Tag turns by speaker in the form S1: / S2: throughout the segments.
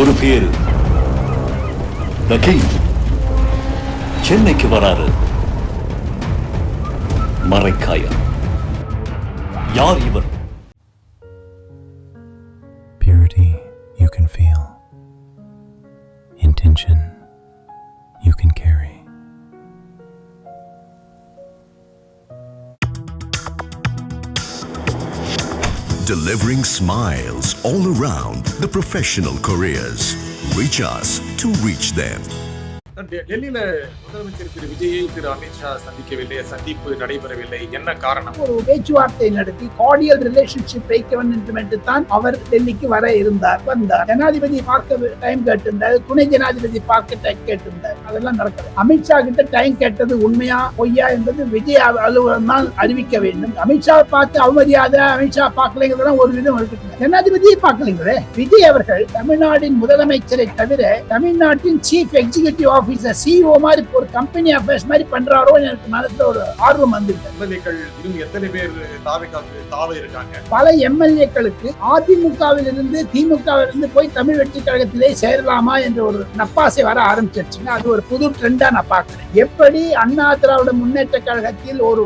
S1: ஒரு பேரு The King சென்னைக்கு வராரு. மரைக்காயர். யார் இவர்?
S2: Purity you can feel. Intention you can carry.
S3: Delivering smiles all around the professional careers. Reach us to reach them.
S4: டெல்லியில முதலமைச்சர் திரு விஜயை திரு அமித்ஷா சந்திக்கவில்லை, சந்திப்பு நடைபெறவில்லை. என்ன காரணம்?
S5: ஒரு பேச்சுவார்த்தை நடத்தி கார்டியல் ரிலேஷன்ஷிப் வைக்க வேண்டும் என்று தான் அவர் டெல்லிக்கு வர வந்தார். ஜனாதிபதி பார்க்க டைம் கேட்டிருந்தார், துணை ஜனாதிபதி பார்க்க டைம் கேட்டிருந்தார். அதெல்லாம் நடக்கல. அமித்ஷா கிட்ட டைம் கேட்டது உண்மையா பொய்யா என்பது விஜய் அலுவலகம் தான் அறிவிக்க வேண்டும். அமித்ஷா பார்த்து அவமரியாதை, அமித்ஷா பார்க்கலைங்கிறதெல்லாம் ஒரு விதம் இருக்கு. ஜனாதிபதியை பார்க்கலைங்களே. விஜய் அவர்கள் தமிழ்நாட்டின் முதலமைச்சரை தவிர தமிழ்நாட்டின் சீஃப் எக்ஸிகியூட்டிவ் ஆஃபீஸர் CEO மாதிரி ஒரு கம்பெனி அஃபேர்ஸ் மாதிரி பண்றாரோ எனக்கு மனசுல ஒரு ஆர்வம் வந்துருக்கு.
S4: எம்எல்ஏக்கள் இன்னும் எத்தனை பேர் தாவ இருக்காங்க?
S5: பல எம்எல்ஏக்களுக்கு அதிமுகவில் இருந்து திமுகவில் இருந்து போய் தமிழ் வெற்றி கழகத்திலே சேரலாமா என்ற ஒரு நப்பாசை வர ஆரம்பிச்சிருச்சுங்க. அது ஒரு புது ட்ரெண்டா நான் பாக்குறேன். எப்படி அண்ணா திராவிட முன்னேற்ற கழகத்தில் ஒரு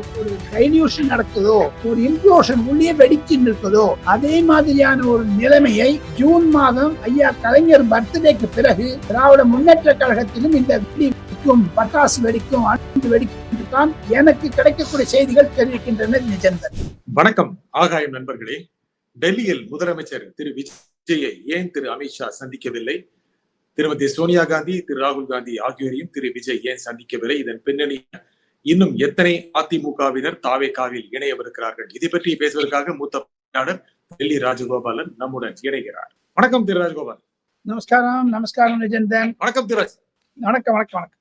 S5: ரெவல்யூஷன் நடக்குதோ, ஒரு இம்ப்ளோஷன் உள்ளே வெடிச்சு இருக்குதோ, அதே மாதிரியான ஒரு நிலைமையை ஜூன் மாதம் ஐயா கலைஞர் பர்த்டேக்கு பிறகு திராவிட முன்னேற்ற கழகத்திலும் இந்த வெடிக்கும், பட்டாசு வெடிக்கும், அணுகுண்டு வெடிக்கும் தான் எனக்கு கிடைக்கக்கூடிய செய்திகள் தெரிவிக்கின்றன. நிஜந்தன்.
S4: வணக்கம் ஆகாயம் நண்பர்களே. டெல்லியில் முதலமைச்சர் திரு விஜயை ஏன் திரு அமித்ஷா சந்திக்கவில்லை? திருமதி சோனியா காந்தி, திரு ராகுல் காந்தி ஆகியோரையும் திரு விஜய் ஏன் சந்திக்கவில்லை? இதன் பின்னணி இன்னும் எத்தனை அதிமுகவினர் தாவேகாவில் இணையவிருக்கிறார்கள்? இதை பற்றி பேசுவதற்காக மூத்த பணியாளர் டெல்லி ராஜகோபாலன் நம்முடன் இணைகிறார். வணக்கம் திரு ராஜகோபால்.
S5: நமஸ்காரம். நமஸ்காரம் நிஜந்தன்.
S4: வணக்கம் திரு ராஜ்.
S5: வணக்கம் வணக்கம் வணக்கம்.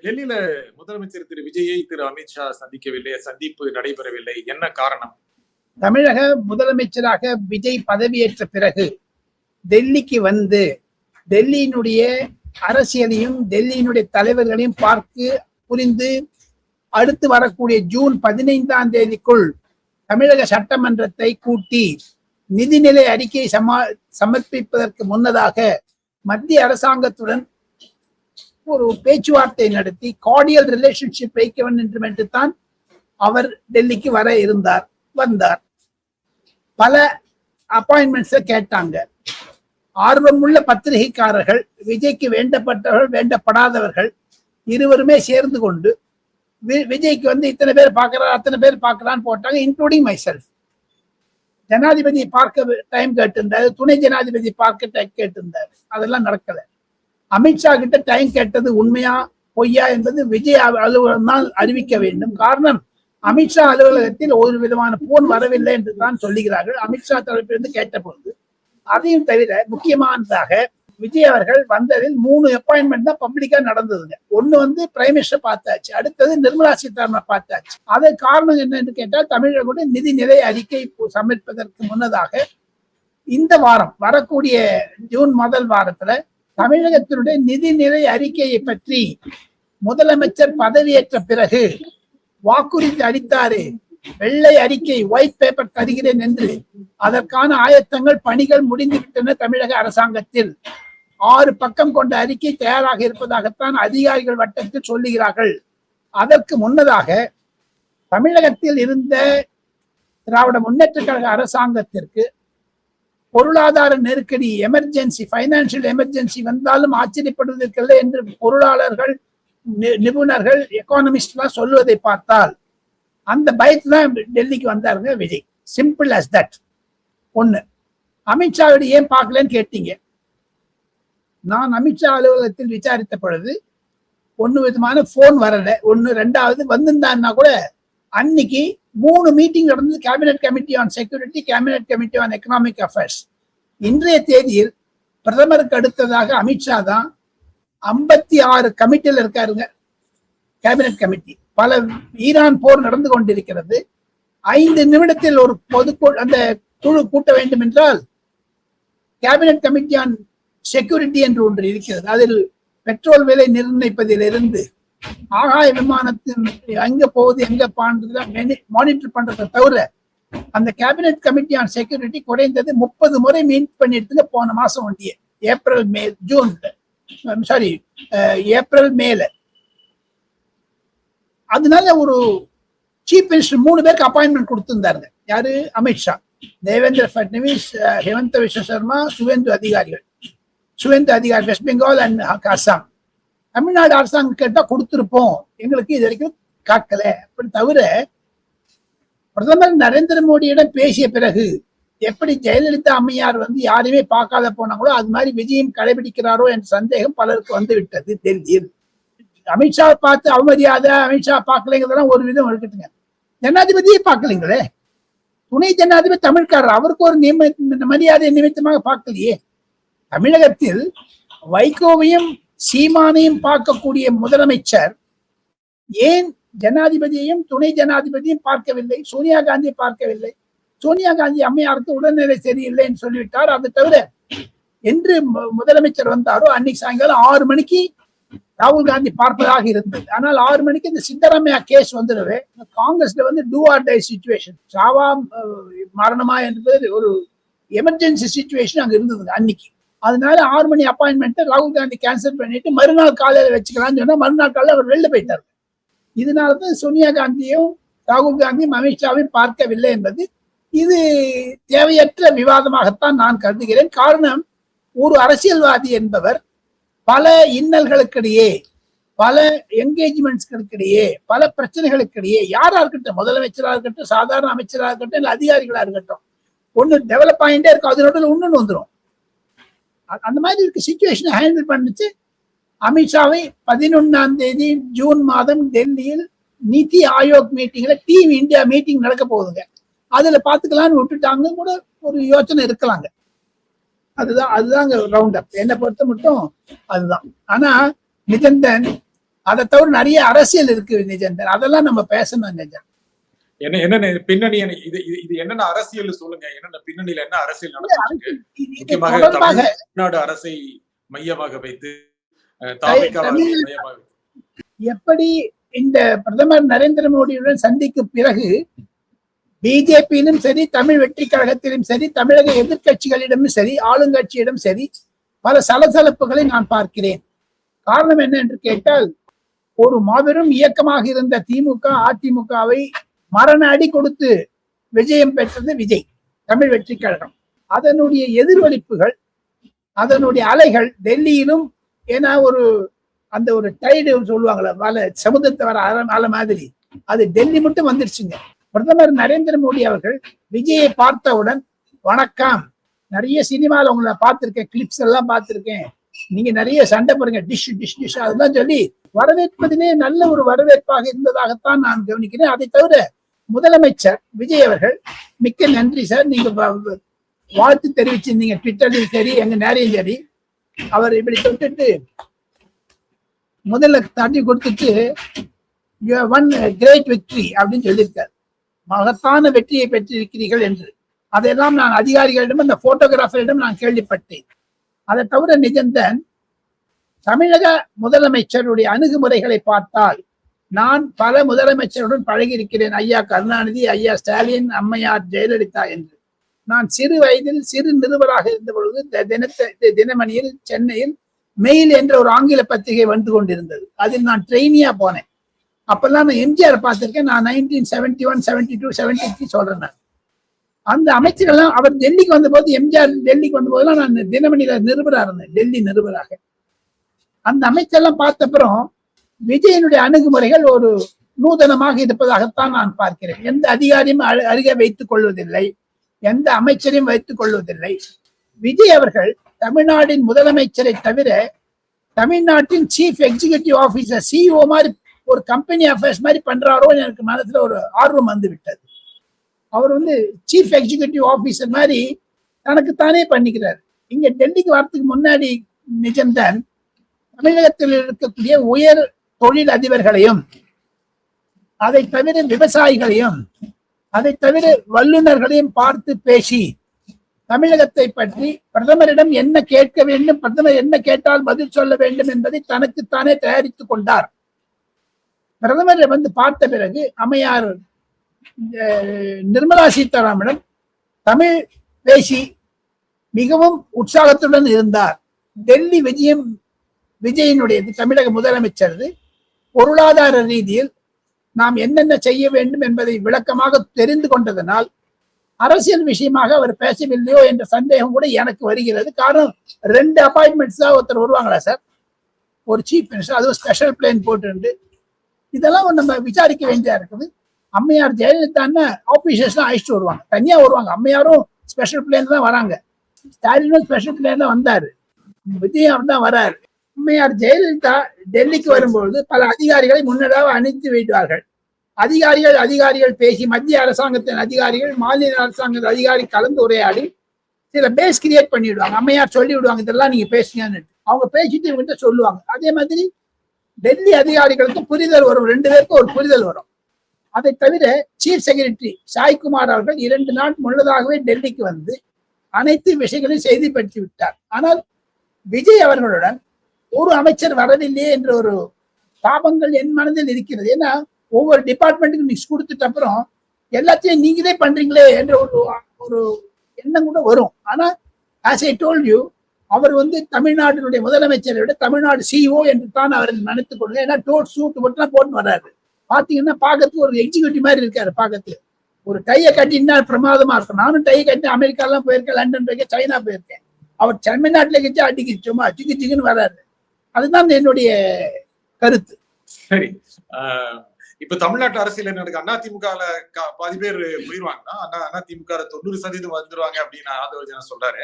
S4: டெல்லியில முதலமைச்சர் திரு விஜயை திரு அமித்ஷா சந்திக்கவில்லை, சந்திப்பு நடைபெறவில்லை. என்ன காரணம்?
S5: தமிழக முதலமைச்சராக விஜய் பதவியேற்ற பிறகு டெல்லிக்கு வந்து டெல்லியினுடைய அரசியலையும் டெல்லியினுடைய தலைவர்களையும் பார்த்து புரிந்து அடுத்து வரக்கூடிய ஜூன் 15ஆம் தேதிக்குள் தமிழக சட்டமன்றத்தை கூட்டி நிதிநிலை அறிக்கை சமர்ப்பிப்பதற்கு முன்னதாக மத்திய அரசாங்கத்துடன் ஒரு பேச்சுவார்த்தை நடத்தி கார்டியல் ரிலேஷன்ஷிப் வைக்க வேண்டும் என்று தான் அவர் டெல்லிக்கு வந்தார். பல அப்பாயின்மெண்ட்ஸை கேட்டாங்க. ஆர்வமுள்ள பத்திரிகைக்காரர்கள், விஜய்க்கு வேண்டப்பட்டவர்கள், வேண்டப்படாதவர்கள் இருவருமே சேர்ந்து கொண்டு விஜய்க்கு வந்து இத்தனை பேர் பார்க்கிறார், அத்தனை பேர் பார்க்கறான்னு போட்டாங்க, இன்க்ளூடிங் மை செல்ஃப். ஜனாதிபதி பார்க்க டைம் கேட்டிருந்தாரு, துணை ஜனாதிபதி பார்க்க டைம் கேட்டிருந்தாரு. அதெல்லாம் நடக்கல. அமித்ஷா கிட்ட டைம் கேட்டது உண்மையா பொய்யா என்பது விஜய் அலுவலகம் தான் அறிவிக்க வேண்டும். காரணம், அமித்ஷா அலுவலகத்தில் ஒரு விதமான போன் வரவில்லை என்று தான் சொல்லுகிறார்கள் அமித்ஷா தரப்பிலிருந்து கேட்ட பொழுது. அதையும் தவிர முக்கியமானதாக விஜய் அவர்கள் வந்ததில் 3 அப்பாயின்மெண்ட் தான் பப்ளிக்கா நடந்ததுங்க. ஒண்ணு வந்து பிரைம் மினிஸ்டர் பார்த்தாச்சு, அடுத்தது நிர்மலா சீதாராமனை பார்த்தாச்சு. அது காரணம் என்னன்னு கேட்டால் தமிழக நிதிநிலை அறிக்கை சமர்ப்பதற்கு முன்னதாக இந்த வாரம் வரக்கூடிய ஜூன் முதல் வாரத்துல தமிழகத்தினுடைய நிதிநிலை அறிக்கையை பற்றி முதலமைச்சர் பதவியேற்ற பிறகு வாக்குறுதி அளித்தாரு. வெள்ளை அறிக்கை, ஒயிட் பேப்பர் தருகிறேன் என்று. அதற்கான ஆயத்தங்கள், பணிகள் முடிந்துவிட்டன. தமிழக அரசாங்கத்தில் 6 பக்கம் கொண்ட அறிக்கை தயாராக இருப்பதாகத்தான் அதிகாரிகள் வட்டத்தில் சொல்லுகிறார்கள். அதற்கு முன்னதாக தமிழகத்தில் இருந்த திராவிட முன்னேற்ற கழக அரசாங்கத்திற்கு பொருளாதார நெருக்கடி, எமர்ஜென்சி, பைனான்சியல் எமர்ஜென்சி வந்தாலும் ஆச்சரியப்படுவதற்கில்லை என்று பொருளாளர்கள், நிபுணர்கள், எக்கானமிஸ்ட் எல்லாம் சொல்லுவதை பார்த்தால் அந்த பயத்துல டெல்லிக்கு வந்தாருங்க விஜய். Simple as that. ஒண்ணு, அமித்ஷாவோட ஏன் பார்க்கலன்னு கேட்டீங்க. நான் அமித்ஷா அலுவலகத்தில் விசாரித்த பொழுது ஒண்ணு விதமான போன் வரல. ஒண்ணு. ரெண்டாவது வந்திருந்தான்னா கூட அன்னைக்கு 3 மீட்டிங் நடந்தது. Cabinet committee on security, cabinet committee on economic affairs. இன்றைய தேதியில் பிரதமருக்கு அடுத்ததாக அமித்ஷா தான் 56 கமிட்டியில் இருக்காருங்க. Cabinet committee. பல ஈரான் போர் நடந்து கொண்டிருக்கிறது. 5 நிமிடத்தில் ஒரு பொதுக்குழு அந்த குழு கூட்ட வேண்டும் என்றால் கேபினட் கமிட்டி ஆன் செக்யூரிட்டி என்று ஒன்று இருக்கிறது. அதில் பெட்ரோல் விலை நிர்ணயிப்பதிலிருந்து ஆகாய விமானத்தின் எங்க போகுது எங்க பான்றத மானிட்டர் பண்றதை தவிர அந்த கேபினட் கமிட்டி ஆன் செக்யூரிட்டி குறைந்தது 30 முறை மீட் பண்ணிட்டு போன மாசம் ஒண்டியே. April May June sorry April மேல. அதனால ஒரு சீஃப் மினிஸ்டர் 3 பேருக்கு அப்பாயின்மெண்ட் கொடுத்திருந்தாருங்க. யாரு? அமித்ஷா, தேவேந்திர பட்னவிஸ், ஹேமந்த விஸ்வ சர்மா, சுவேந்து அதிகாரிகள். சுவேந்து அதிகாரி வெஸ்ட் பெங்கால் அண்ட் அசாம். தமிழ்நாடு அரசாங்கம் கேட்டா கொடுத்திருப்போம், எங்களுக்கு இது வரைக்கும் காக்கல. அப்படி தவிர பிரதமர் நரேந்திர மோடியிடம் பேசிய பிறகு எப்படி ஜெயலலிதா அம்மையார் யாருமே பார்க்காத போனாங்களோ அது மாதிரி விஜயம் கடைபிடிக்கிறாரோ என்ற சந்தேகம் பலருக்கு வந்து விட்டது டெல்லியில். அமித்ஷா பார்த்து அவமரியாதை, அமித்ஷா பார்க்கலைங்கிறதெல்லாம் ஒரு விதம் இருக்கட்டுங்க, ஜனாதிபதியே பார்க்கலைங்களே. துணை ஜனாதிபதி தமிழ்காரர், அவருக்கு ஒரு மரியாதை நிமித்தமாக பார்க்கலையே. தமிழகத்தில் வைகோவையும் சீமானையும் பார்க்கக்கூடிய முதலமைச்சர் ஏன் ஜனாதிபதியையும் துணை ஜனாதிபதியும் பார்க்கவில்லை? சோனியா காந்தியை பார்க்கவில்லை. சோனியா காந்தி அம்மையாருக்கு உடல்நிலை சரியில்லைன்னு சொல்லிவிட்டார். அதை தவிர என்று முதலமைச்சர் வந்தாரோ அன்னைக்கு சாயங்காலம் 6 மணிக்கு ராகுல் காந்தி பார்ப்பதாக இருந்தது. ஆனால் 6 மணிக்கு இந்த சித்தராமையா கேஸ் வந்துடவே காங்கிரஸ்ல டூ ஆர் டை சிச்சுவேஷன், சாவா மரணமா என்பது ஒரு எமர்ஜென்சி சிச்சுவேஷன் அங்க இருந்தது அன்னைக்கு. அதனால 6 மணி அப்பாயின்மெண்ட் ராகுல் காந்தி கேன்சல் பண்ணிட்டு மறுநாள் காலையில வச்சுக்கலாம்னு சொன்னா மறுநாள் காலையில் அவர் வெளில போயிட்டார். இதனாலதான் சோனியா காந்தியும் ராகுல் காந்தியும் அமித்ஷாவையும் பார்க்கவில்லை என்பது இது தேவையற்ற விவாதமாகத்தான் நான் கருதுகிறேன். காரணம், ஒரு அரசியல்வாதி என்பவர் பல இன்னல்களுக்கிடையே, பல என்கேஜ்மெண்ட்ஸ்களுக்கிடையே, பல பிரச்சனைகளுக்கிடையே, யாரா இருக்கட்டும், முதலமைச்சராக இருக்கட்டும், சாதாரண அமைச்சராக இருக்கட்டும், இல்லை அதிகாரிகளா இருக்கட்டும், ஒண்ணு டெவலப் ஆகிட்டே இருக்கும், அதனோட இன்னொன்னு வந்துடும். அந்த மாதிரி இருக்க சிச்சுவேஷனை ஹேண்டில் பண்ணிச்சு. அமித்ஷாவை 11ஆம் தேதி ஜூன் மாதம் டெல்லியில் நிதி ஆயோக் மீட்டிங்ல டீம் இந்தியா மீட்டிங் நடக்க போகுதுங்க, அதுல பாத்துக்கலாம்னு விட்டுட்டாங்க கூட ஒரு யோசனை இருக்கலாங்க. அதுதாங்க ரவுண்ட் அப். என்னை பொறுத்த மட்டும் அதுதான். ஆனா நிஜந்தன், அதை தவிர நிறைய அரசியல் இருக்கு நிஜந்தன், அதெல்லாம் நம்ம பேசணும். நிஜம்
S4: என்ன பின்னணி, இது என்னென்ன அரசியல் சொல்லுங்க, என்னென்ன பின்னணியில என்ன அரசியல் நடக்குது? முக்கியமாக தமிழ்நாடு அரசை மையமாக வைத்து
S5: எப்படி இந்த பிரதமர் நரேந்திர மோடியுடன் சந்திக்கும் பிறகு பிஜேபியிலும் சரி, தமிழ் வெற்றி கழகத்திலும் சரி, தமிழக எதிர்கட்சிகளிடமும் சரி, ஆளுங்கட்சியிடம் சரி, பல சலசலப்புகளை நான் பார்க்கிறேன். காரணம் என்ன என்று கேட்டால், ஒரு மாபெரும் இயக்கமாக இருந்த திமுக அதிமுகவை மரண அடி கொடுத்து விஜயம் பெற்றது விஜய், தமிழ் வெற்றி கழகம். அதனுடைய எதிர்வலிப்புகள், அதனுடைய அலைகள் டெல்லியிலும், ஏன்னா அந்த ஒரு டைடு சொல்லுவாங்களே, வலை சமுதிரத்தை வர அலை மாதிரி, அது டெல்லி மட்டும் வந்துருச்சுங்க. பிரதமர் நரேந்திர மோடி அவர்கள் விஜயை பார்த்தவுடன் வணக்கம், நிறைய சினிமாவில் உங்களை பார்த்திருக்கேன், கிளிப்ஸ் எல்லாம் பார்த்திருக்கேன், நீங்க நிறைய சண்டை போடுங்க, டிஷ் டிஷ் டிஷ் அதெல்லாம் சொல்லி வரவேற்பதிலே நல்ல ஒரு வரவேற்பாக இருந்ததாகத்தான் நான் கவனிக்கிறேன். அதை தவிர முதலமைச்சர் விஜய் அவர்கள் மிக்க நன்றி சார், நீங்க வாழ்த்து தெரிவிச்சிருந்தீங்க ட்விட்டர்லையும் சரி, எங்க நேரையும் சரி. அவர் இப்படி தொட்டுட்டு முதல்ல தட்டி கொடுத்துட்டு ஒன் கிரேட் வெற்றி அப்படின்னு சொல்லியிருக்காரு, மகத்தான வெற்றியை பெற்றிருக்கிறீர்கள் என்று. அதையெல்லாம் நான் அதிகாரிகளிடம், அந்த போட்டோகிராஃபரிடம் நான் கேள்விப்பட்டேன். அதை தவிர நிஜந்தன், தமிழக முதலமைச்சருடைய அணுகுமுறைகளை பார்த்தால் நான் பல முதலமைச்சருடன் பழகி இருக்கிறேன். ஐயா கருணாநிதி, ஐயா ஸ்டாலின், அம்மையார் ஜெயலலிதா என்று. நான் சிறு வயதில் சிறு நிருபராக இருந்த பொழுது தினமணியில் சென்னையில் மெயில் என்ற ஒரு ஆங்கில பத்திரிகை வந்து கொண்டிருந்தது. அதில் நான் ட்ரெயினியா போனேன். அப்பெல்லாம் நான் எம்ஜிஆர் பார்த்திருக்கேன். நான் 1971, 72, 73 சொல்றேன். நான் அந்த அமைச்சர்கள்லாம் அவர் டெல்லிக்கு வந்த போது, எம்ஜிஆர் டெல்லிக்கு வந்த போதெல்லாம் நான் தினமணியில நிருபராக இருந்தேன், டெல்லி நிருபராக. அந்த அமைச்சர்லாம் பார்த்த அப்புறம் விஜயனுடைய அணுகுமுறைகள் ஒரு நூதனமாக இருப்பதாகத்தான் நான் பார்க்கிறேன். எந்த அதிகாரியும் அருகே வைத்துக் கொள்வதில்லை, எந்த அமைச்சரையும் வைத்துக் கொள்வதில்லை. விஜய் அவர்கள் தமிழ்நாட்டின் முதலமைச்சரை தவிர தமிழ்நாட்டின் சீஃப் எக்ஸிகியூட்டிவ் ஆபீசர், சிஇஓ மாதிரி ஒரு கம்பெனி அஃபேர்ஸ் மாதிரி பண்றாரோ எனக்கு மனசுல ஒரு ஆர்வம் வந்து விட்டது. அவர் சீஃப் எக்ஸிகியூட்டிவ் ஆபீசர் மாதிரி தனக்குத்தானே பண்ணிக்கிறார். இங்க டெல்லிக்கு வரத்துக்கு முன்னாடி நிஜந்தன் தமிழகத்தில் இருக்கக்கூடிய உயர் தொழில் அதிபர்களையும், அதை தவிர விவசாயிகளையும், அதை தவிர வல்லுநர்களையும் பார்த்து பேசி தமிழகத்தை பற்றி பிரதமரிடம் என்ன கேட்க வேண்டும், பிரதமர் என்ன கேட்டால் பதில் சொல்ல வேண்டும் என்பதை தனக்குத்தானே தயாரித்துக் கொண்டார். பிரதமரை பார்த்த பிறகு அம்மையார் நிர்மலா சீதாராமனிடம் தமிழ் பேசி மிகவும் உற்சாகத்துடன் இருந்தார். டெல்லி விஜயினுடையது தமிழக முதலமைச்சர் பொருளாதார ரீதியில் நாம் என்னென்ன செய்ய வேண்டும் என்பதை விளக்கமாக தெரிந்து கொண்டதனால் அரசியல் விஷயமாக அவர் பேசவில்லையோ என்ற சந்தேகம் கூட எனக்கு வருகிறது. காரணம் 2 அப்பாயின்மெண்ட்ஸ் தான் ஒருத்தர் வருவாங்களா சார், ஒரு சீஃப் மினிஸ்டர், அதுவும் ஸ்பெஷல் பிளேன் போட்டு, இதெல்லாம் நம்ம விசாரிக்க வேண்டியதா இருக்குது. அம்மையார் ஜெயலலிதா ஆபீசர்ஸ் அழைச்சிட்டு வருவாங்க, தனியா வருவாங்க. அம்மையாரும் ஸ்பெஷல் பிளேன் தான் வராங்க, ஸ்டாலினும் ஸ்பெஷல் பிளேன் தான் வந்தாரு, விஜயம் தான் வராரு. அம்மையார் ஜெயலலிதா டெல்லிக்கு வரும்பொழுது பல அதிகாரிகளை முன்னதாக அனுப்பி வைத்தார்கள். அதிகாரிகள் பேசி மத்திய அரசாங்கத்தின் அதிகாரிகள் மாநில அரசாங்கத்தின் அதிகாரி கலந்து உரையாடி சில பேஸ் கிரியேட் பண்ணிவிடுவாங்க. அம்மையார் சொல்லி விடுவாங்க, இதெல்லாம் நீங்க பேசுங்கன்னு. அவங்க பேசிட்டு இவங்கிட்ட சொல்லுவாங்க. அதே மாதிரி டெல்லி அதிகாரிகளுக்கு புரிதல் வரும், 2 பேருக்கும் ஒரு புரிதல் வரும். அதை தவிர சீஃப் செக்ரட்டரி சாய்குமார் அவர்கள் 2 நாள் முன்னதாகவே டெல்லிக்கு வந்து அனைத்து விஷயங்களையும் செய்திப்படுத்தி விட்டார். ஆனால் விஜய் அவர்களுடன் ஒரு அமைச்சர் வரவில்லையே என்ற ஒரு தாபங்கள் என் மனதில் இருக்கிறது. ஏன்னா ஒவ்வொரு டிபார்ட்மெண்ட்டுக்கும் நீங்க கொடுத்துட்ட அப்புறம் எல்லாத்தையும் நீங்களே பண்றீங்களே என்ற ஒரு எண்ணம் கூட வரும். ஆனா as I told you, அவர் தமிழ்நாட்டினுடைய முதலமைச்சரை விட தமிழ்நாடு சிஓ என்று தான் அவர் நினைத்துக் கொள்ளுங்க. ஏன்னா டோட் சூட் மட்டும் போட்டு வர்றாரு. பாத்தீங்கன்னா பாக்கத்துக்கு ஒரு எக்ஸிக்யூட்டிவ் மாதிரி இருக்காரு. பாக்கத்துக்கு ஒரு டைய கட்டினா பிரமாதமா இருக்கும். நானும் டை கட்டி அமெரிக்காலாம் போயிருக்கேன், லண்டன் போயிருக்கேன், சைனா போயிருக்கேன். அவர் தமிழ்நாட்டில கட்சி அடிக்கு சும்மா சிக்கு வர்றாரு. அதுதான் என்னுடைய கருத்து.
S4: சரி, இப்ப தமிழ்நாட்டு அரசியல் என்ன நடக்கு? அதிமுக பாதி பேர் போயிருவாங்கன்னா அதிமுக 90% வந்துருவாங்க அப்படின்னு ஆதவர்ஜன சொல்றாரு.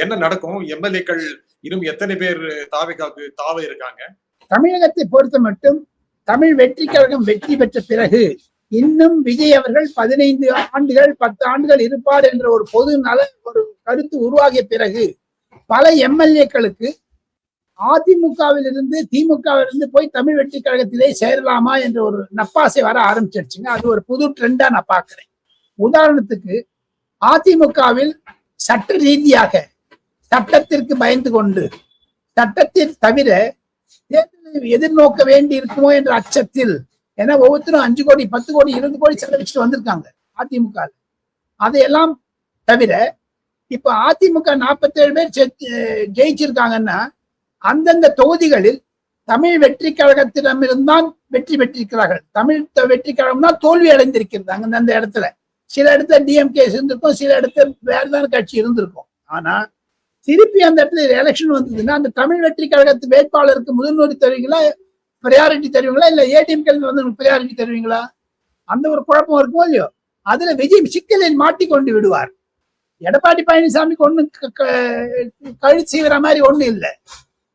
S4: என்ன நடக்கும்? எம்எல்ஏக்கள் இன்னும் எத்தனை பேர் தாவ இருக்காங்க?
S5: தமிழகத்தை பொறுத்த மட்டும் தமிழ் வெற்றி கழகம் வெற்றி பெற்ற பிறகு இன்னும் விஜய் அவர்கள் 15 ஆண்டுகள் 10 ஆண்டுகள் இருப்பார் என்ற ஒரு பொது நல ஒரு கருத்து உருவாகிய பிறகு பல எம்எல்ஏக்களுக்கு அதிமுகவில் இருந்து திமுகவிலிருந்து போய் தமிழ் வெற்றி கழகத்திலே சேரலாமா என்ற ஒரு நப்பாசை வர ஆரம்பிச்சிருச்சுங்க. அது ஒரு புது ட்ரெண்டா நான் பாக்குறேன். உதாரணத்துக்கு அதிமுகவில் சட்ட ரீதியாக சட்டத்திற்கு பயந்து கொண்டு சட்டத்தில் தவிர தேர்தலை எதிர்நோக்க வேண்டி இருக்குமோ என்ற அச்சத்தில், ஏன்னா ஒவ்வொருத்தரும் 5 கோடி 10 கோடி 20 கோடி செலவிச்சுட்டு வந்திருக்காங்க அதிமுக. அதையெல்லாம் தவிர இப்ப அதிமுக 47 பேர் ஜெயிச்சிருக்காங்கன்னா அந்தந்த தொகுதிகளில் தமிழ் வெற்றி கழகத்திடமிருந்தான் வெற்றி பெற்றிருக்கிறார்கள். தமிழ் வெற்றி கழகம் தான் தோல்வி அடைந்திருக்கிறது. அந்தந்த இடத்துல சில இடத்துல டிஎம்கே இருந்திருக்கும், சில இடத்துல வேறதான கட்சி இருந்திருக்கும். ஆனா திருப்பி அந்த இடத்துல எலெக்ஷன் வந்ததுன்னா அந்த தமிழ் வெற்றி கழகத்து வேட்பாளருக்கு முதல்வரி தருவீங்களா, ப்ரையாரிட்டி தருவீங்களா, இல்ல ஏடிஎம்கே வந்து ப்ரையாரிட்டி தருவீங்களா? அந்த ஒரு குழப்பம் இருக்குமோ இல்லையோ. அதுல விஜய் சிக்கலில் மாட்டிக்கொண்டு விடுவார். எடப்பாடி பழனிசாமிக்கு ஒண்ணு கழுத்து சீவிர மாதிரி ஒண்ணு இல்லை.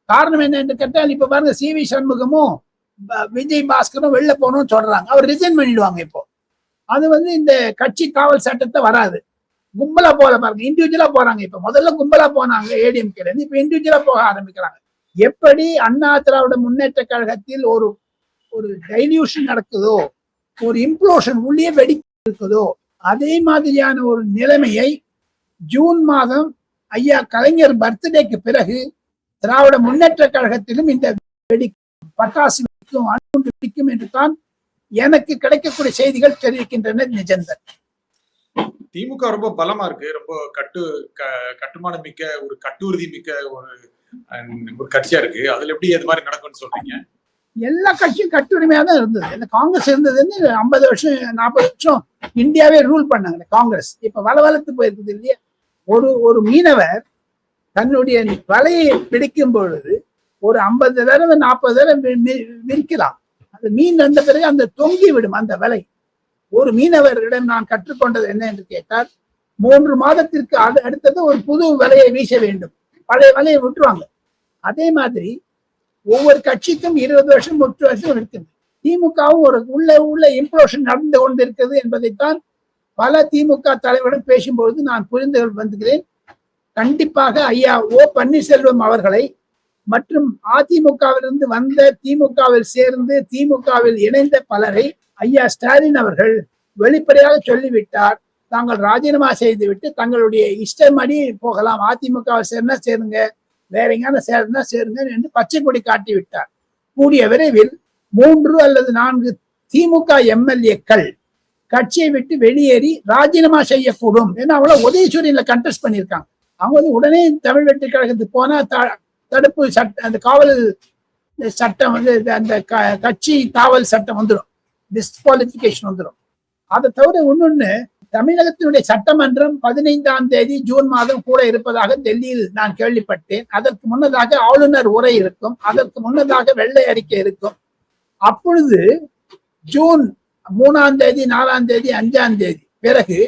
S5: காரணம் என்ன என்று கேட்டால், இப்ப பாருங்க CV சண்முகமும் விஜய் பாஸ்கரும் வெளில போகணும்னு சொல்றாங்க. அவர் ரிசைன் பண்ணிடுவாங்க. இப்போ அது இந்த கட்சி காவல் சட்டத்தை வராது. கும்பலா போல பாருங்க, இண்டிவிஜுவலா போறாங்க. இப்ப முதல்ல கும்பலா போனாங்க ஏடிஎம்கே, இப்ப இண்டிவிஜுவலா போக ஆரம்பிக்கிறாங்க. எப்படி அண்ணா திராவிட முன்னேற்ற கழகத்தில் ஒரு டைல்யூஷன் நடக்குதோ, ஒரு இம்ப்ளோஷன் உள்ளே வெடிக்குதோ, அதே மாதிரியான ஒரு நிலைமையை ஜூன் மாதம் ஐயா கலைஞர் பர்த்டேக்கு பிறகு திராவிட முன்னேற்ற கழகத்திலும் இந்த பட்டாசு வெடிக்கும், அணுகுண்டு வெடிக்கும் என்று தான் எனக்கு கிடைக்கக்கூடிய செய்திகள் தெரிவிக்கின்றன. நிஜந்தன்
S4: திமுக ரொம்ப பலமா இருக்கு, ரொம்ப கட்டுமானம் மிக்க ஒரு கட்டுறுதி மிக்க ஒரு கட்சியா இருக்கு. அதுல எப்படி எது மாதிரி நடக்கும்னு சொல்றீங்க?
S5: எல்லா கட்சியும் கட்டுரிமையா தான் இருந்தது. இந்த காங்கிரஸ் இருந்ததுன்னு 50 வருஷம் 40 வருஷம் இந்தியாவே ரூல் பண்ணாங்க காங்கிரஸ். இப்ப வளவளத்து போயிருக்குது இல்லையா? ஒரு மீனவர் தன்னுடைய வலையை பிடிக்கும் பொழுது ஒரு 50 தடவை 40 தடவை விரிக்கலாம். அந்த மீன் வந்த பிறகு அந்த தொங்கி விடும் அந்த வலை. ஒரு மீனவரிடம் நான் கற்றுக்கொண்டது என்ன என்று கேட்டால், 3 மாதத்திற்கு அடுத்தது ஒரு புது வலையை வீச வேண்டும், பழைய வலையை விட்டுருவாங்க. அதே மாதிரி ஒவ்வொரு கட்சிக்கும் 20 வருஷம் 30 வருஷம் இருக்குது. திமுகவும் உள்ள இம்ப்ளோஷன் நடந்து கொண்டிருக்கிறது என்பதைத்தான் பல திமுக தலைவர்களும் பேசும்பொழுது நான் புரிந்து வந்துகிறேன். கண்டிப்பாக ஐயா ஓ பன்னீர்செல்வம் அவர்களை மற்றும் அதிமுகவிலிருந்து வந்த திமுகவில் சேர்ந்து திமுகவில் இணைந்த பலரை ஐயா ஸ்டாலின் அவர்கள் வெளிப்படையாக சொல்லிவிட்டார். தாங்கள் ராஜினாமா செய்துவிட்டு தங்களுடைய இஷ்டப்படி போகலாம், அதிமுக சேர்னா சேருங்க, வேற எங்கன்னா சேர்னா சேருங்க என்று பச்சை கொடி காட்டி விட்டார். கூடிய விரைவில் 3 அல்லது 4 திமுக எம்எல்ஏக்கள் கட்சியை விட்டு வெளியேறி ராஜினாமா செய்யக்கூடும். ஏன்னா அவங்கள உதயசூரியன்ல கண்டெஸ்ட் பண்ணியிருக்காங்க. அவங்க உடனே தமிழ் வெற்றி கழகத்துக்கு போனா தடுப்பு சட்டம், அந்த காவல் சட்டம் வந்து அந்த கட்சி தாவல் சட்டம் வந்துடும், டிஸ்குவாலிபிகேஷன் வந்துடும். அதை தவிர இன்னொன்னு, தமிழகத்தினுடைய சட்டமன்றம் 15ஆம் தேதி ஜூன் மாதம் கூட இருப்பதாக டெல்லியில் நான் கேள்விப்பட்டேன். அதற்கு முன்னதாக ஆளுநர் உரை இருக்கும், அதற்கு முன்னதாக வெள்ளை அறிக்கை இருக்கும். அப்பொழுது ஜூன் 3ஆம் தேதி, 4ஆம் தேதி, 5ஆம் தேதி பிறகு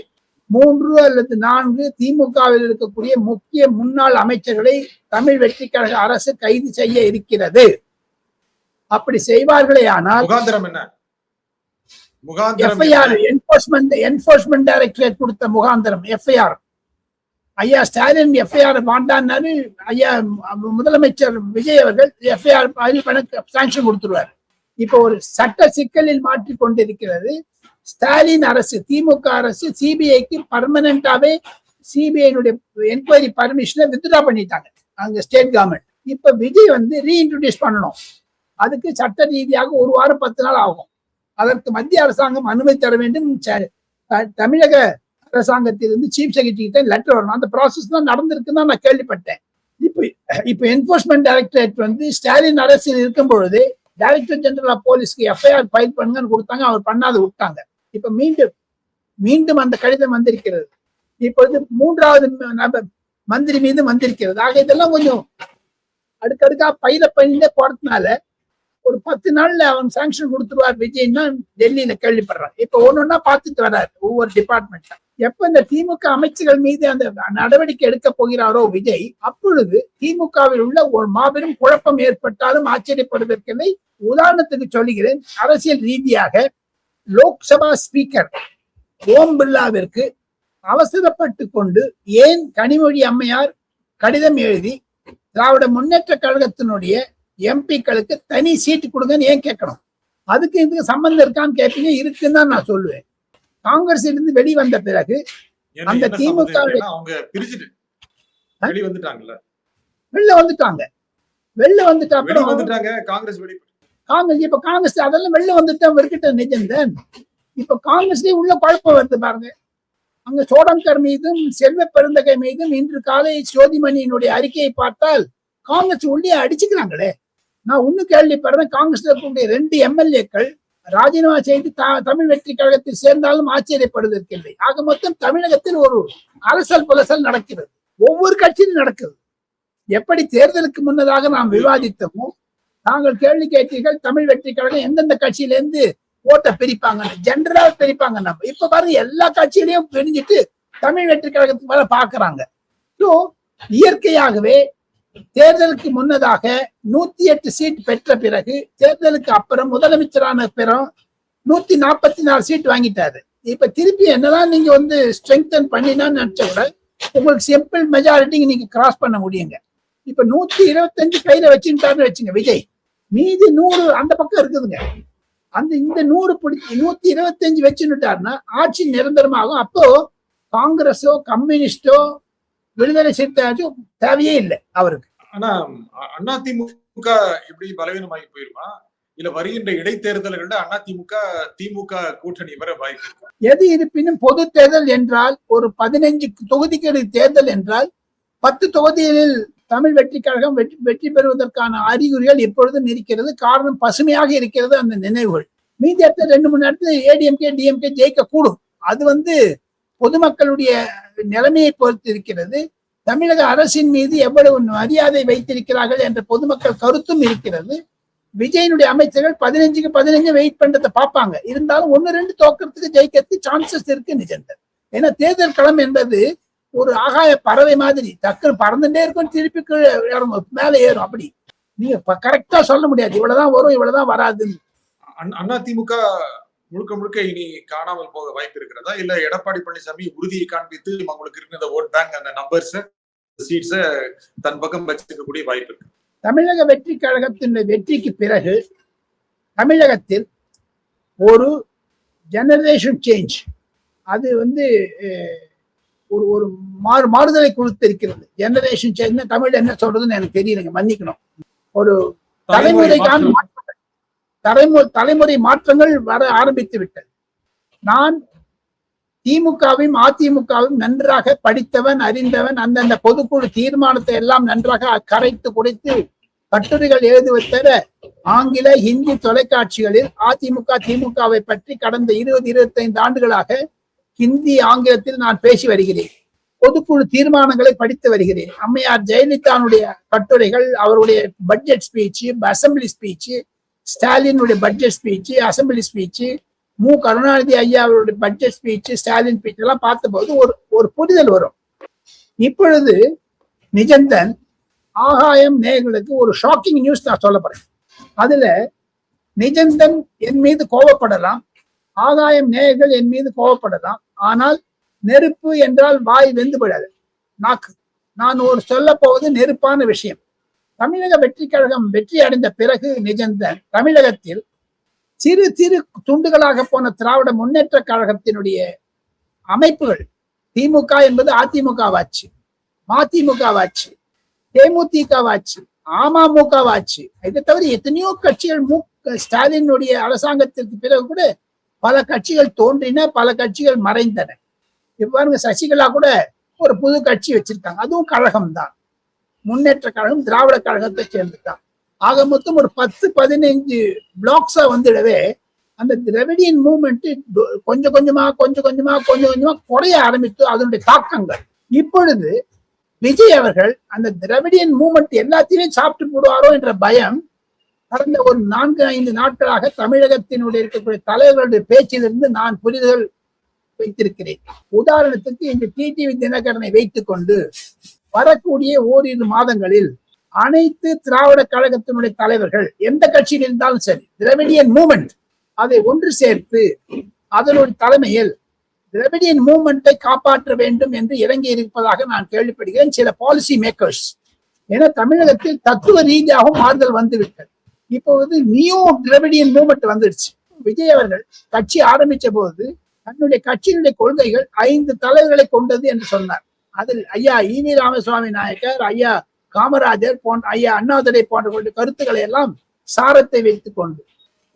S5: 3 அல்லது 4 திமுகவில் இருக்கக்கூடிய முக்கிய முன்னாள் அமைச்சர்களை தமிழ் வெற்றி கழக அரசு கைது செய்ய இருக்கிறது. அப்படி செய்வார்களே ஆனால்
S4: முகாந்திரம் என்ன?
S5: எஃப்ஐஆர் என்போர்ஸ்மெண்ட் டைரக்டரேட் கொடுத்த முகாந்திரம் எஃப்ஐஆர். ஐயா ஸ்டாலின் எஃப்ஐஆர் வாண்டான்னு ஐயா முதலமைச்சர் விஜய் அவர்கள் எஃப்ஐஆர் சாங்ஷன் கொடுத்துருவார். இப்போ ஒரு சட்ட சிக்கலில் மாற்றிக் கொண்டிருக்கிறது ஸ்டாலின் அரசு. திமுக அரசு சிபிஐக்கு பர்மனண்டாவே சிபிஐனுடைய என்கொயரி பர்மிஷனை வித்ட்ரா பண்ணிட்டாங்க அங்க ஸ்டேட் கவர்மெண்ட். இப்ப விஜய் வந்து ரீஇன்ட்ரோடியூஸ் பண்ணணும். அதுக்கு சட்ட ரீதியாக 1 வாரம் 10 நாள் ஆகும். அதற்கு மத்திய அரசாங்கம் அனுமதி தர வேண்டும். தமிழக அரசாங்கத்திலிருந்து சீஃப் செக்ரட்டரி கிட்ட லெட்டர் வரணும். அந்த ப்ராசஸ் தான் நடந்திருக்குன்னு தான் நான் கேள்விப்பட்டேன். இப்போ என்போர்ஸ்மெண்ட் டைரக்டரேட் வந்து ஸ்டாலின் அரசில் இருக்கும் பொழுது டைரக்டர் ஜெனரல் ஆஃப் போலீஸ்க்கு எஃப்ஐஆர் ஃபைல் பண்ணுங்கன்னு கொடுத்தாங்க, அவர் பண்ணாத விட்டாங்க. இப்ப மீண்டும் அந்த கடிதம் வந்திருக்கிறது. இப்பொழுது 3வது மந்திரி மீது வந்திருக்கிறது. ஆக இதெல்லாம் கொஞ்சம் அடுக்கடுக்கா பைல பண்ணிட்டே போறதுனால ஒரு 10 நாள்ல அவன் சாங்ஷன் கொடுத்துருவார் விஜய்னா டெல்லியில கேள்விப்படுறான். இப்ப ஒன்னொன்னா பார்த்துட்டு வர்றாரு ஒவ்வொரு டிபார்ட்மெண்ட்ல. எப்ப இந்த திமுக அமைச்சர்கள் மீது அந்த நடவடிக்கை எடுக்க போகிறாரோ விஜய், அப்பொழுது திமுகவில் உள்ள ஒரு மாபெரும் குழப்பம் ஏற்பட்டாலும் ஆச்சரியப்படுவதற்கில்லை. உதாரணத்துக்கு சொல்லுகிறேன், அரசியல் ரீதியாக லோக்சபா ஸ்பீக்கர் ஓம் பிர்லாவிற்கு அவசரப்பட்டு கொண்டு ஏன் கனிமொழி அம்மையார் கடிதம் எழுதி திராவிட முன்னேற்ற கழகத்தினுடைய எம்பிக்களுக்கு தனி சீட்டு கொடுங்கன்னு ஏன் கேட்கணும்? அதுக்கு இதுக்கு சம்பந்தம் இருக்கான்னு கேட்பீங்க. இருக்குன்னு தான் நான் சொல்லுவேன். காங்கிரஸ் இருந்து வெளிவந்த பிறகு அந்த திமுக வெளில வந்துட்டா காங்கிரஸ் இப்ப காங்கிரஸ் அதெல்லாம் வெளில வந்துட்டா இருக்கட்டும், நிஜம்தான். இப்ப காங்கிரஸ்லயே உள்ள குழப்பம் வருது பாருங்க. அங்க சோடங்கர் மீதும் செல்வ பெருந்தகை மீதும் இன்று காலை ஜோதிமணியினுடைய அறிக்கையை பார்த்தால் காங்கிரஸ் உள்ளே அடிச்சுக்கிறாங்களே. நான் ஒண்ணு கேள்விப்படுறேன், காங்கிரஸ்ல இருக்கக்கூடிய 2 எம்எல்ஏக்கள் ராஜினாமா செய்து தமிழ் வெற்றி கழகத்தில் சேர்ந்தாலும் ஆச்சரியப்படுவதற்கில்லை. ஆக மொத்தம் தமிழகத்தில் ஒரு அரசல் புலசல் நடக்கிறது, ஒவ்வொரு கட்சியிலும் நடக்குது. எப்படி தேர்தலுக்கு முன்னதாக நாம் விவாதித்தோமோ, நாங்கள் கேள்வி கேட்டீர்கள் தமிழ் வெற்றி கழகம் எந்தெந்த கட்சியிலேருந்து ஓட்டை பிரிப்பாங்கன்னு, ஜெனரலா பிரிப்பாங்க. நம்ம இப்ப பாருங்க எல்லா கட்சியிலையும் பிரிஞ்சுட்டு தமிழ் வெற்றி கழகத்துக்கு மேல பாக்குறாங்க. ஸோ இயற்கையாகவே தேர்தலுக்கு முன்னதாக 108 சீட் பெற்ற பிறகு தேர்தலுக்கு அப்புறம் முதலமைச்சரான பிறகு 144 சீட் வாங்கிட்டாரு. இப்ப திருப்பி என்னதான் நீங்க வந்து ஸ்ட்ரெங்தன் பண்ணினான்னு நினைச்ச கூட உங்களுக்கு சிம்பிள் மெஜாரிட்டி நீங்க கிராஸ் பண்ண முடியுங்க. இப்ப 125 கையில வச்சுட்டாருன்னு வச்சுங்க விஜய், மீதி 100 அந்த பக்கம் இருக்குதுங்க. இந்த 100 பிடிச்சி 125 வச்சுட்டாருன்னா ஆட்சி நிரந்தரமாகும். அப்போ காங்கிரஸோ கம்யூனிஸ்டோ விடுதலை சிறுத்தையும் தேவையே இல்லை அவருக்கு.
S4: ஆனா அதிமுக இப்படி பலவீனமாகி போயிருமா? இல்ல வருகின்ற இடைத்தேர்தல்கள்ல அதிமுக திமுக கூட்டணி வர வாய்ப்பு இருக்கா?
S5: எது இருப்பினும் பொது தேர்தல் என்றால் ஒரு 15 தொகுதிக்கு தேர்தல் என்றால் 10 தொகுதிகளில் தமிழ் வெற்றி கழகம் வெற்றி பெறுவதற்கான அறிகுறிகள் இப்பொழுதும் இருக்கிறது. காரணம் பசுமையாக இருக்கிறது அந்த நினைவுகள். மீதி இடத்துல 2-3 இடத்துல ஏடிஎம்கே டிஎம்கே ஜெயிக்க கூடும். அது வந்து பொதுமக்களுடைய நிலைமையை பொறுத்து இருக்கிறது. தமிழக அரசின் மீது எவ்வளவு மரியாதை வைத்திருக்கிறார்கள் என்ற பொதுமக்கள் கருத்தும் இருக்கிறது. விஜயனுடைய அமைச்சர்கள் 15க்கு 15 வெயிட் பண்றதை பார்ப்பாங்க. இருந்தாலும் 1-2 தோக்கிறதுக்கு ஜெயிக்கிறதுக்கு சான்சஸ் இருக்கு நிஜம்தான். ஏன்னா தேர்தல் களம் என்பது ஒரு ஆகாய பறவை மாதிரி டக்குன்னு பறந்துட்டே இருக்கும், திருப்பி மேல ஏறும். அப்படி நீங்க கரெக்டா சொல்ல முடியாது, இவ்வளவுதான் வரும் இவ்வளவுதான் வராதுன்னு.
S4: அதிமுக முழுக்க முழுக்க இனி காணாமல் போக வாய்ப்பு இருக்கிறதா? இல்ல எடப்பாடி பழனிசாமி உறுதியை காண்பித்து உங்களுக்கு இருக்கிற ஓட் பேங்க் அந்த நம்பர்ஸ் சீட்ஸ தன் பக்கம் வச்சிருக்கக்கூடிய வாய்ப்பு இருக்கு?
S5: தமிழக வெற்றி கழகத்தின் வெற்றிக்கு பிறகு தமிழகத்தில் ஒரு ஜெனரேஷன் சேஞ்ச், அது வந்து ஒரு மாறுதலை கொடுத்திருக்கிறது. ஜெனரேஷன் சேஞ்ச் தமிழ் என்ன சொல்றதுன்னு எனக்கு தெரியலங்க, மன்னிக்கணும். ஒரு தலைமுறை மாற்றங்கள் வர ஆரம்பித்து விட்டது. நான் திமுகவும் அதிமுகவும் நன்றாக படித்தவன், அறிந்தவன், அந்தந்த பொதுக்குழு தீர்மானத்தை எல்லாம் நன்றாக கரைத்து குறைத்து கட்டுரைகள் எழுதுவதை தவிர ஆங்கில ஹிந்தி தொலைக்காட்சிகளில் அதிமுக திமுகவை பற்றி கடந்த 20-25 ஆண்டுகளாக ஹிந்தி ஆங்கிலத்தில் நான் பேசி வருகிறேன். பொதுக்குழு தீர்மானங்களை படித்து வருகிறேன். அம்மையார் ஜெயலலிதாவுடைய கட்டுரைகள், அவருடைய பட்ஜெட் ஸ்பீச், அசம்பிளி ஸ்பீச், ஸ்டாலினுடைய budget speech, assembly speech, M Karunanidhi ஐயா அவருடைய பட்ஜெட் ஸ்பீச், ஸ்டாலின் ஸ்பீச் எல்லாம் பார்த்தபோது ஒரு புரிதல் வரும். இப்பொழுது நிஜந்தன் ஆகாயம் நேயர்களுக்கு ஒரு ஷாக்கிங் நியூஸ் நான் சொல்ல போறேன். அதுல நிஜந்தன் என் மீது கோபப்படலாம், ஆகாயம் நேயர்கள் என் மீது கோபப்படலாம். ஆனால் நெருப்பு என்றால் வாய் வெந்து விடாது, நாக்கு. நான் ஒரு சொல்ல போவது நெருப்பான விஷயம். தமிழக வெற்றி கழகம் வெற்றி அடைந்த பிறகு நிஜந்தன் தமிழகத்தில் சிறு சிறு துண்டுகளாக போன திராவிட முன்னேற்ற கழகத்தினுடைய அமைப்புகள், திமுக என்பது அதிமுகவாச்சு, மதிமுகவாச்சு, தேமுதிகவாச்சு, அமமுகவாச்சு, இதை தவிர எத்தனையோ கட்சிகள் ஸ்டாலினுடைய அரசாங்கத்திற்கு பிறகு கூட பல கட்சிகள் தோன்றின, பல கட்சிகள் மறைந்தன. இவ்வாறு சசிகலா கூட ஒரு புது கட்சி வச்சிருக்காங்க, அதுவும் கழகம் தான், முன்னேற்ற கழகம், திராவிட கழகத்தை சேர்ந்துட்டான். ஆக மொத்தம் ஒரு 10-15 பிளாக்ஸா வந்துடவே அந்த திராவிடியன் மூவ்மெண்ட் கொஞ்சம் கொஞ்சமா குறைய ஆரம்பித்து அதனுடைய தாக்கங்கள். இப்பொழுது விஜய் அவர்கள் அந்த திராவிடியன் மூவ்மெண்ட் எல்லாத்தையுமே சாப்பிட்டு போடுவாரோ என்ற பயம் கடந்த ஒரு 4-5 நாட்களாக தமிழகத்தினுடைய இருக்கக்கூடிய தலைவர்களுடைய பேச்சிலிருந்து நான் புரிதல் வைத்திருக்கிறேன். உதாரணத்துக்கு இந்த டிடிவி தினகரனை வைத்துக் கொண்டு வரக்கூடிய ஓரிரு மாதங்களில் அனைத்து திராவிட கழகத்தினுடைய தலைவர்கள் எந்த கட்சியில் இருந்தாலும் சரி, திராவிடியன் மூவ்மெண்ட் அதை ஒன்று சேர்த்து அதனுடைய தலைமையில் திராவிடியன் மூவ்மெண்ட்டை காப்பாற்ற வேண்டும் என்று இறங்கி இருப்பதாக நான் கேள்விப்படுகிறேன். சில பாலிசி மேக்கர்ஸ், ஏன்னா தமிழகத்தில் தத்துவ ரீதியாகவும் மாறுதல் வந்துவிட்டது. இப்பொழுது நியூ திராவிடியன் மூவ்மெண்ட் வந்துடுச்சு. விஜய் அவர்கள் கட்சி ஆரம்பிச்ச போது தன்னுடைய கட்சியினுடைய கொள்கைகள் 5 தலைவர்களை கொண்டது என்று சொன்னார். அதில் ஐயா ஈவி ராமசுவாமி நாயக்கர், ஐயா காமராஜர் போன்ற, ஐயா அண்ணாதுரை போன்ற கருத்துக்களை எல்லாம் சாரத்தை வைத்துக் கொண்டு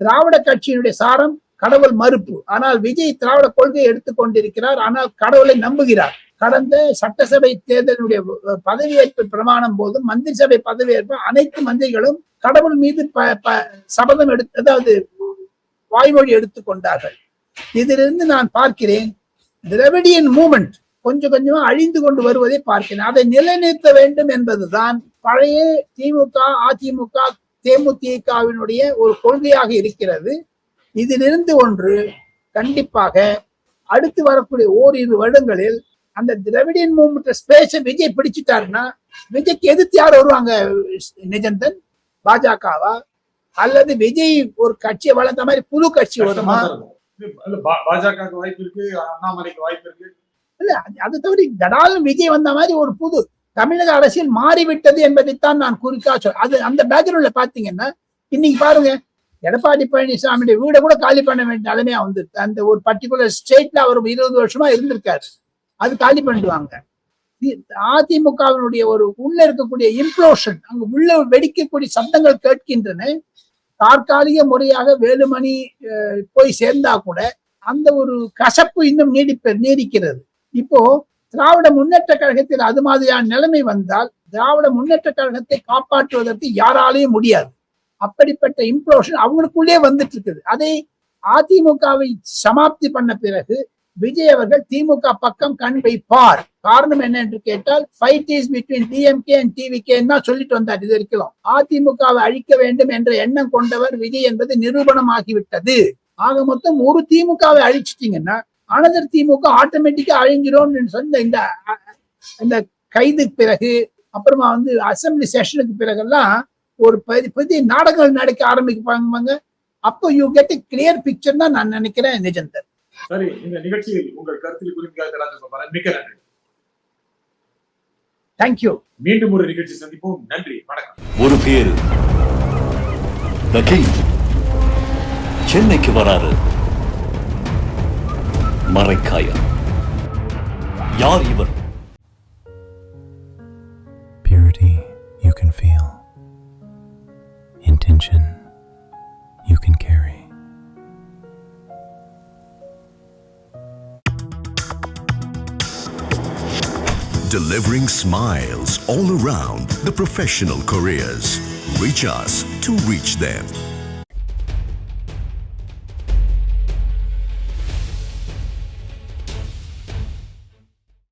S5: திராவிட கட்சியினுடைய சாரம் கடவுள் மறுப்பு. ஆனால் விஜய் திராவிட கொள்கையை எடுத்துக் கொண்டிருக்கிறார், ஆனால் கடவுளை நம்புகிறார். கடந்த சட்டசபை தேர்தலுடைய பதவியேற்பு பிரமாணம் போதும் மந்திரி சபை பதவியேற்பு அனைத்து மந்திரிகளும் கடவுள் மீது சபதம் எடுத்து, அதாவது வாய்மொழி எடுத்துக் கொண்டார்கள். இதிலிருந்து நான் பார்க்கிறேன் திராவிடியன் மூவ்மெண்ட் கொஞ்சம் கொஞ்சமா அழிந்து கொண்டு வருவதை பார்க்கிறேன். அதை நிலைநிறுத்த வேண்டும் என்பதுதான் பழைய திமுக, அதிமுக, தேமுதிகவினுடைய ஒரு கொள்கையாக இருக்கிறது. இதிலிருந்து ஒன்று கண்டிப்பாக அடுத்து வரக்கூடிய ஓரிரு வருடங்களில் அந்த திராவிடியன் மூவ்மெண்ட் ஸ்பேஸை விஜய் பிடிச்சிட்டாருன்னா, விஜய்க்கு எதிர்த்து யார் வருவாங்க? நிஜந்தன், பாஜகவா, அல்லது விஜய் ஒரு கட்சியை வளர்ந்த மாதிரி புது கட்சி வருமா?
S4: பாஜக வாய்ப்பு இருக்கு, அண்ணாமலைக்கு வாய்ப்பு இருக்கு.
S5: இல்ல, அது தவிர தடாலும் விஜய் வந்த மாதிரி ஒரு புது தமிழக அரசியல் மாறிவிட்டது என்பதைத்தான் நான் குறிக்கா சொல்றேன். அது அந்த பேக்ரவுண்ட்ல பாத்தீங்கன்னா இன்னைக்கு பாருங்க, எடப்பாடி பழனிசாமியுடைய வீடை கூட காலி பண்ண வேண்டிய நிலைமையா வந்துருக்கு. அந்த ஒரு பர்டிகுலர் ஸ்டேட்ல அவர் 20 வருஷமா இருந்திருக்காரு, அது காலி பண்ணிடுவாங்க. அதிமுகவினுடைய ஒரு உள்ள இருக்கக்கூடிய இம்ப்ளோஷன், அங்க உள்ள வெடிக்கக்கூடிய சத்தங்கள் கேட்கின்றன. தற்காலிக முறையாக வேலுமணி போய் சேர்ந்தா கூட அந்த ஒரு கசப்பு இன்னும் நீடிக்கிறது. இப்போ திராவிட முன்னேற்ற கழகத்தில் அது மாதிரியான நிலைமை வந்தால் திராவிட முன்னேற்ற கழகத்தை காப்பாற்றுவதற்கு யாராலையும் முடியாது. அப்படிப்பட்ட இம்ப்ளோஷன் அவங்களுக்குள்ளே வந்துட்டு இருக்குது. அதை அதிமுகவை சமாப்தி பண்ண பிறகு விஜய் அவர்கள் திமுக பக்கம் கண் வைப்பார். காரணம் என்ன என்று கேட்டால், fight is between DMK and TVK சொல்லிட்டு வந்தார். இது வரைக்கும் அதிமுகவை அழிக்க வேண்டும் என்ற எண்ணம் கொண்டவர் விஜய் என்பது நிரூபணம் ஆகிவிட்டது. ஆக மொத்தம் ஒரு திமுகவை அழிச்சிட்டீங்கன்னா அனதர் திமுக ஆட்டோமேட்டிக்கா அழிஞ்சிரும் சொன்ன இந்த கைதுக்கு பிறகு, அப்புறமா அசம்பிளி செஷனுக்கு பிறகெல்லாம் ஒரு பெரிய நாடகங்கள் நடக்க ஆரம்பிப்பாங்க. அப்போ யூ கெட் கிளியர் பிக்சர் தான் நான் நினைக்கிறேன். நிஜந்தர்,
S4: சரி, இந்த நிகழ்ச்சியில் உங்கள் கருத்தில் குறிப்பிட்ட மிக்க நன்றி.
S5: தேங்க்யூ.
S4: மீண்டும் ஒரு நிகழ்ச்சி சந்திப்போம். நன்றி, வணக்கம்.
S1: ஒரு பேரு The King சென்னைக்கு வராரு. மறைக்காயா. யார் இவர்?
S2: Purity you can feel. Intention you can carry.
S3: delivering smiles all around the professional careers. Reach us to reach them.